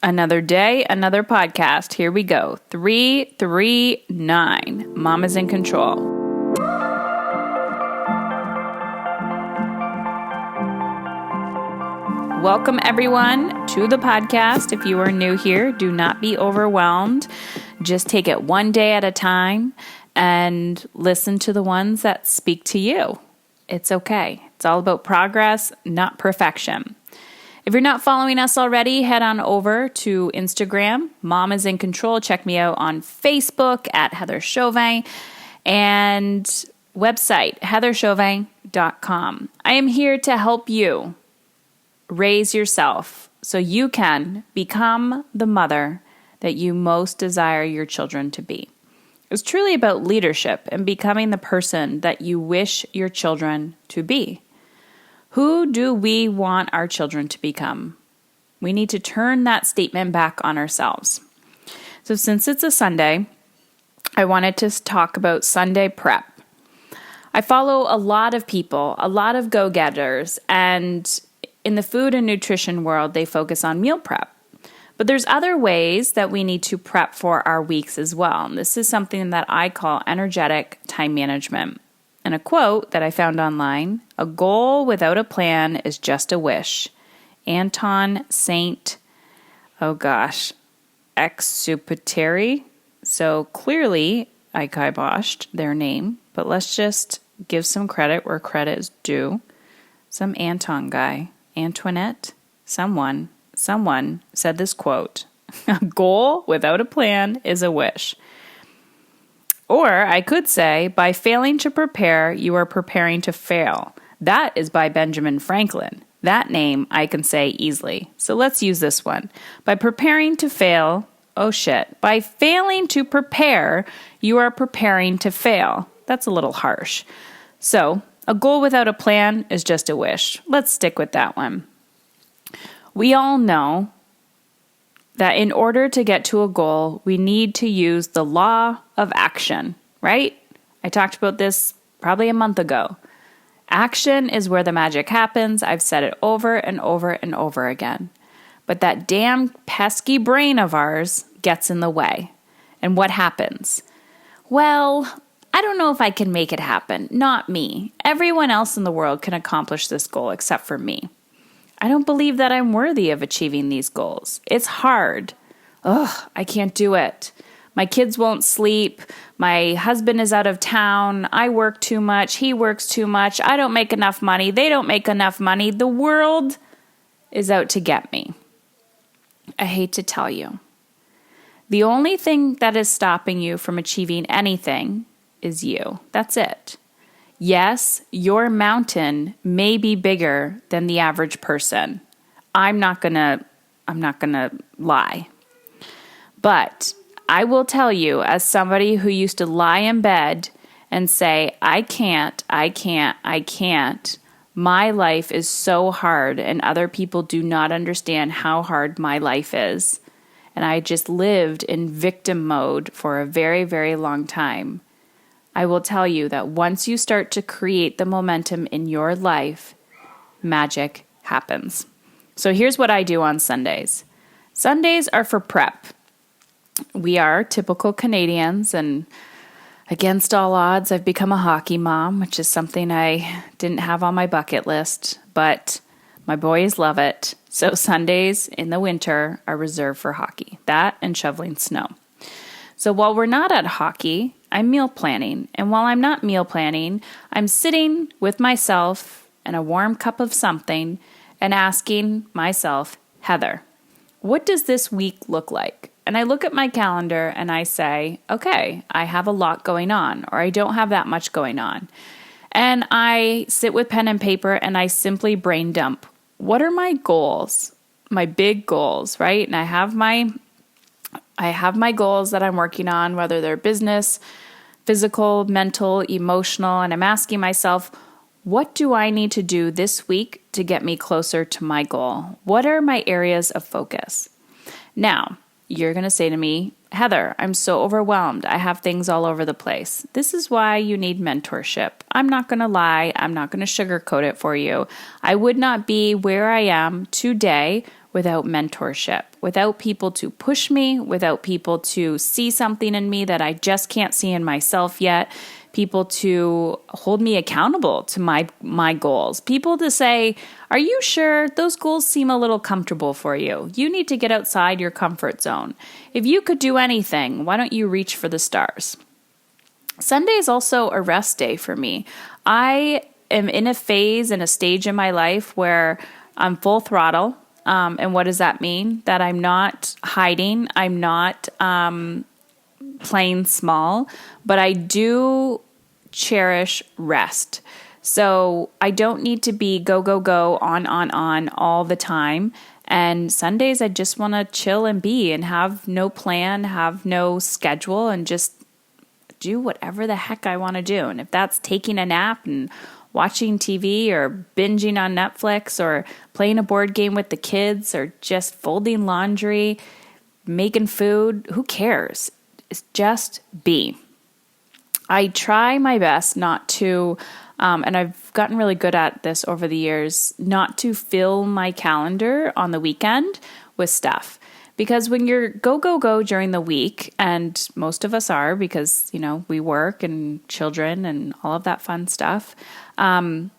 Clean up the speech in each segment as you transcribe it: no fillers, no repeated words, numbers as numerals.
Another day, another podcast. Here we go. 339. Mama's in control. Welcome, everyone, to the podcast. If you are new here, do not be overwhelmed. Just take it one day at a time and listen to the ones that speak to you. It's okay. It's all about progress, not perfection. If you're not following us already, head on over to Instagram, Mom is in Control. Check me out on Facebook at Heather Chauvin and website, heatherchauvin.com. I am here to help you raise yourself so you can become the mother that you most desire your children to be. It's truly about leadership and becoming the person that you wish your children to be. Who do we want our children to become? We need to turn that statement back on ourselves. So since it's a Sunday, I wanted to talk about Sunday prep. I follow a lot of people, a lot of go-getters, and in the food and nutrition world, they focus on meal prep. But there's other ways that we need to prep for our weeks as well. And this is something that I call energetic time management. And a quote that I found online, "A goal without a plan is just a wish." Anton Saint-Exupéry. So clearly I kiboshed their name, but let's just give some credit where credit is due. Some Anton guy, Antoinette, someone said this quote, "A goal without a plan is a wish." Or I could say, by failing to prepare, you are preparing to fail. That is by Benjamin Franklin. That name I can say easily. So let's use this one. By preparing to fail, by failing to prepare, you are preparing to fail. That's a little harsh. So a goal without a plan is just a wish. Let's stick with that one. We all know that in order to get to a goal, we need to use the law of action, right? I talked about this probably a month ago. Action is where the magic happens. I've said it over and over and over again. But that damn pesky brain of ours gets in the way. And what happens? Well, I don't know if I can make it happen. Not me. Everyone else in the world can accomplish this goal except for me. I don't believe that I'm worthy of achieving these goals. It's hard. I can't do it. My kids won't sleep. My husband is out of town. I work too much. He works too much. I don't make enough money. They don't make enough money. The world is out to get me. I hate to tell you. The only thing that is stopping you from achieving anything is you. That's it. Yes, your mountain may be bigger than the average person. I'm not gonna lie. But I will tell you, as somebody who used to lie in bed and say, I can't, my life is so hard and other people do not understand how hard my life is. And I just lived in victim mode for a very, very long time. I will tell you that once you start to create the momentum in your life, magic happens. So here's what I do on Sundays. Sundays are for prep. We are typical Canadians, and against all odds, I've become a hockey mom, which is something I didn't have on my bucket list, but my boys love it. So Sundays in the winter are reserved for hockey. That and shoveling snow. So while we're not at hockey, I'm meal planning. And while I'm not meal planning, I'm sitting with myself and a warm cup of something and asking myself, Heather, what does this week look like? And I look at my calendar and I say, okay, I have a lot going on, or I don't have that much going on. And I sit with pen and paper and I simply brain dump. What are my goals? My big goals, right? And I have my goals that I'm working on, whether they're business, physical, mental, emotional, and I'm asking myself, what do I need to do this week to get me closer to my goal? What are my areas of focus? Now, you're going to say to me, Heather, I'm so overwhelmed. I have things all over the place. This is why you need mentorship. I'm not going to lie. I'm not going to sugarcoat it for you. I would not be where I am today without mentorship. without people to push me, without people to see something in me that I just can't see in myself yet, people to hold me accountable to my goals, people to say, are you sure those goals seem a little comfortable for you? You need to get outside your comfort zone. If you could do anything, why don't you reach for the stars? Sunday is also a rest day for me. I am in a phase and a stage in my life where I'm full throttle. And what does that mean? That I'm not hiding. I'm not playing small, but I do cherish rest. So I don't need to be go, go, go, on all the time. And Sundays, I just want to chill and be and have no plan, have no schedule, and just do whatever the heck I want to do. And if that's taking a nap and watching TV or binging on Netflix or playing a board game with the kids or just folding laundry, making food, who cares? It's just be. I try my best not to, and I've gotten really good at this over the years, not to fill my calendar on the weekend with stuff. Because when you're go, go, go during the week, and most of us are because, we work and children and all of that fun stuff, we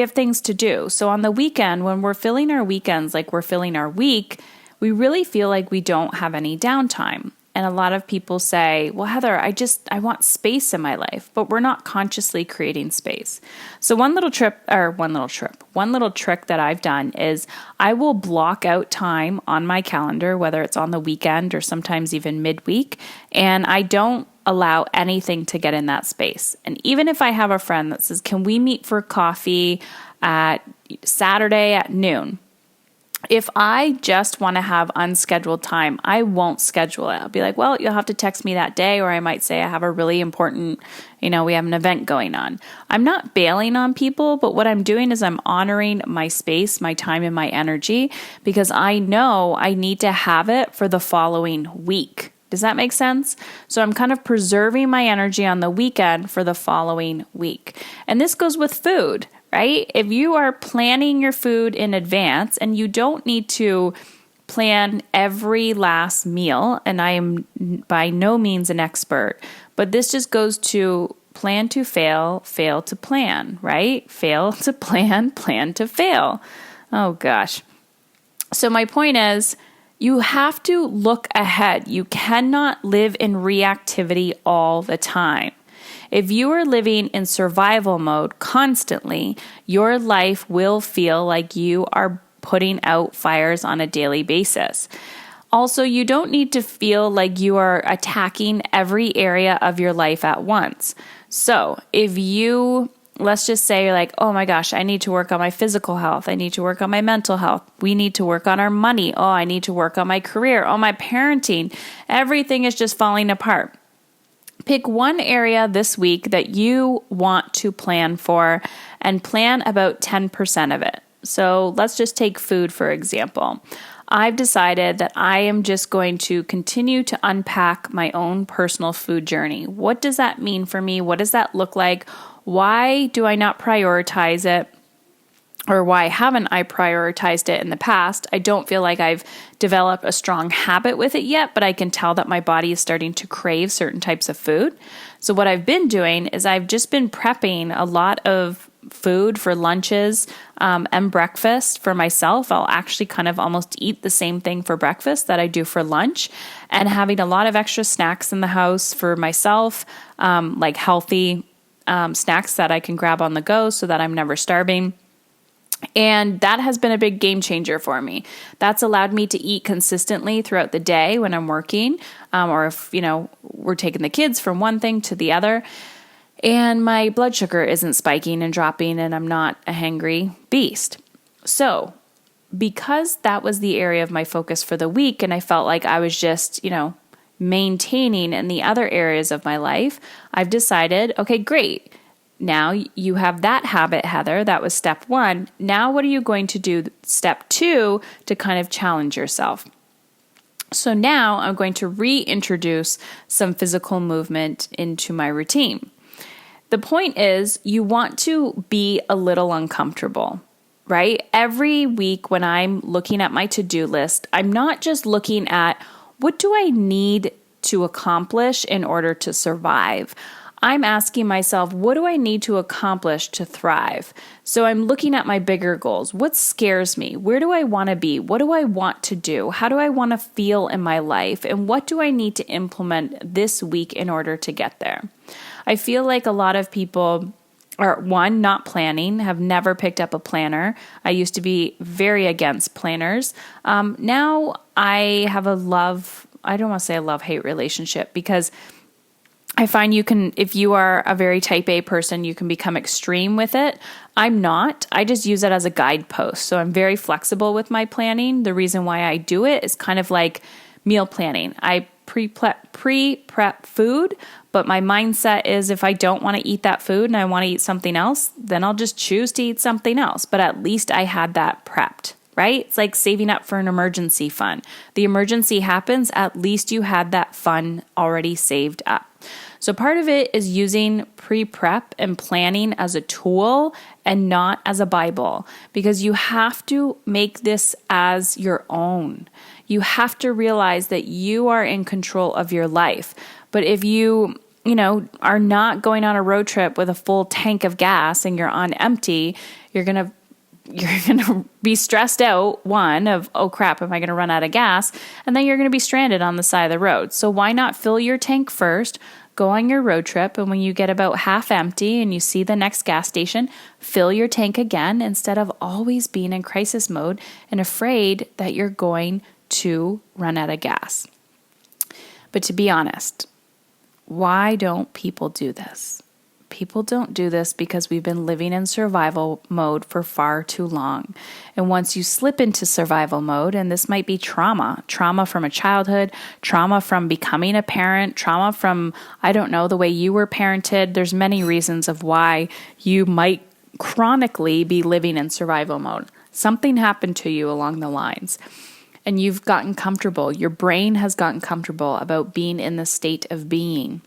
have things to do. So on the weekend, when we're filling our weekends like we're filling our week, we really feel like we don't have any downtime. And a lot of people say, well, Heather, I want space in my life, but we're not consciously creating space. So one little trick that I've done is I will block out time on my calendar, whether it's on the weekend or sometimes even midweek, and I don't allow anything to get in that space. And even if I have a friend that says, can we meet for coffee at Saturday at noon? If I just want to have unscheduled time, I won't schedule it. I'll be like, well, you'll have to text me that day, or I might say I have a really important, we have an event going on. I'm not bailing on people, but what I'm doing is I'm honoring my space, my time, and my energy because I know I need to have it for the following week. Does that make sense? So I'm kind of preserving my energy on the weekend for the following week. And this goes with food. Right? If you are planning your food in advance, and you don't need to plan every last meal, and I am by no means an expert, but this just goes to plan to fail, fail to plan, right? Fail to plan, plan to fail. Oh gosh. So my point is, you have to look ahead. You cannot live in reactivity all the time. If you are living in survival mode constantly, your life will feel like you are putting out fires on a daily basis. Also, you don't need to feel like you are attacking every area of your life at once. So if let's just say you're like, oh my gosh, I need to work on my physical health. I need to work on my mental health. We need to work on our money. Oh, I need to work on my career. Oh, my parenting. Everything is just falling apart. Pick one area this week that you want to plan for and plan about 10% of it. So let's just take food, for example. I've decided that I am just going to continue to unpack my own personal food journey. What does that mean for me? What does that look like? Why do I not prioritize it? Or why haven't I prioritized it in the past? I don't feel like I've developed a strong habit with it yet, but I can tell that my body is starting to crave certain types of food. So what I've been doing is I've just been prepping a lot of food for lunches and breakfast for myself. I'll actually kind of almost eat the same thing for breakfast that I do for lunch, and having a lot of extra snacks in the house for myself, like healthy snacks that I can grab on the go so that I'm never starving. And that has been a big game changer for me. That's allowed me to eat consistently throughout the day when I'm working, or if, we're taking the kids from one thing to the other. And my blood sugar isn't spiking and dropping, and I'm not a hangry beast. So because that was the area of my focus for the week, and I felt like I was just, maintaining in the other areas of my life, I've decided, okay, great. Now you have that habit, Heather. That was step one. Now what are you going to do step two to kind of challenge yourself? So now I'm going to reintroduce some physical movement into my routine. The point is you want to be a little uncomfortable. right? Every week when I'm looking at my to-do list, I'm not just looking at what do I need to accomplish in order to survive. I'm asking myself, what do I need to accomplish to thrive? So I'm looking at my bigger goals. What scares me? Where do I want to be? What do I want to do? How do I want to feel in my life? And what do I need to implement this week in order to get there? I feel like a lot of people are, one, not planning, have never picked up a planner. I used to be very against planners. Now I have I don't want to say a love-hate relationship, because I find you can, if you are a very type A person, you can become extreme with it. I'm not. I just use it as a guidepost. So I'm very flexible with my planning. The reason why I do it is kind of like meal planning. I pre-prep food, but my mindset is if I don't want to eat that food and I want to eat something else, then I'll just choose to eat something else. But at least I had that prepped, right? It's like saving up for an emergency fund. The emergency happens, at least you had that fund already saved up. So part of it is using pre-prep and planning as a tool and not as a Bible, because you have to make this as your own. You have to realize that you are in control of your life. But if you are not going on a road trip with a full tank of gas and you're on empty, you're going to be stressed out, one, of, oh crap, am I going to run out of gas? And then you're going to be stranded on the side of the road. So why not fill your tank first, go on your road trip, and when you get about half empty and you see the next gas station, fill your tank again, instead of always being in crisis mode and afraid that you're going to run out of gas. But to be honest, why don't people do this? People don't do this because we've been living in survival mode for far too long. And once you slip into survival mode, and this might be trauma from a childhood, trauma from becoming a parent, trauma from, I don't know, the way you were parented. There's many reasons of why you might chronically be living in survival mode. Something happened to you along the lines, and you've gotten comfortable. Your brain has gotten comfortable about being in the state of being.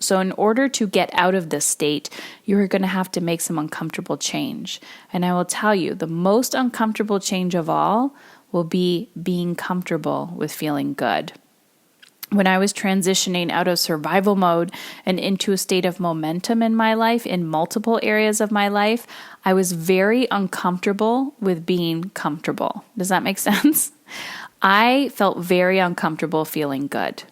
So in order to get out of this state, you're going to have to make some uncomfortable change. And I will tell you, the most uncomfortable change of all will be being comfortable with feeling good. When I was transitioning out of survival mode and into a state of momentum in my life, in multiple areas of my life, I was very uncomfortable with being comfortable. Does that make sense? I felt very uncomfortable feeling good.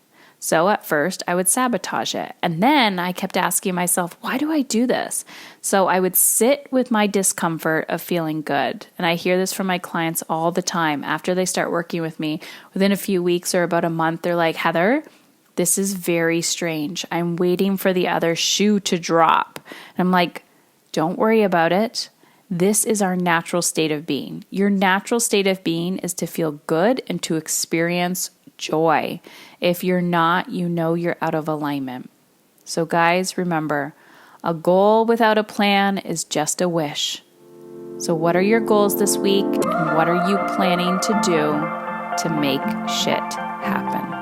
So at first I would sabotage it. And then I kept asking myself, why do I do this? So I would sit with my discomfort of feeling good. And I hear this from my clients all the time. After they start working with me, within a few weeks or about a month, they're like, Heather, this is very strange. I'm waiting for the other shoe to drop. And I'm like, don't worry about it. This is our natural state of being. Your natural state of being is to feel good and to experience joy. If you're not, you're out of alignment. So guys, remember, a goal without a plan is just a wish. So what are your goals this week, and what are you planning to do to make shit happen?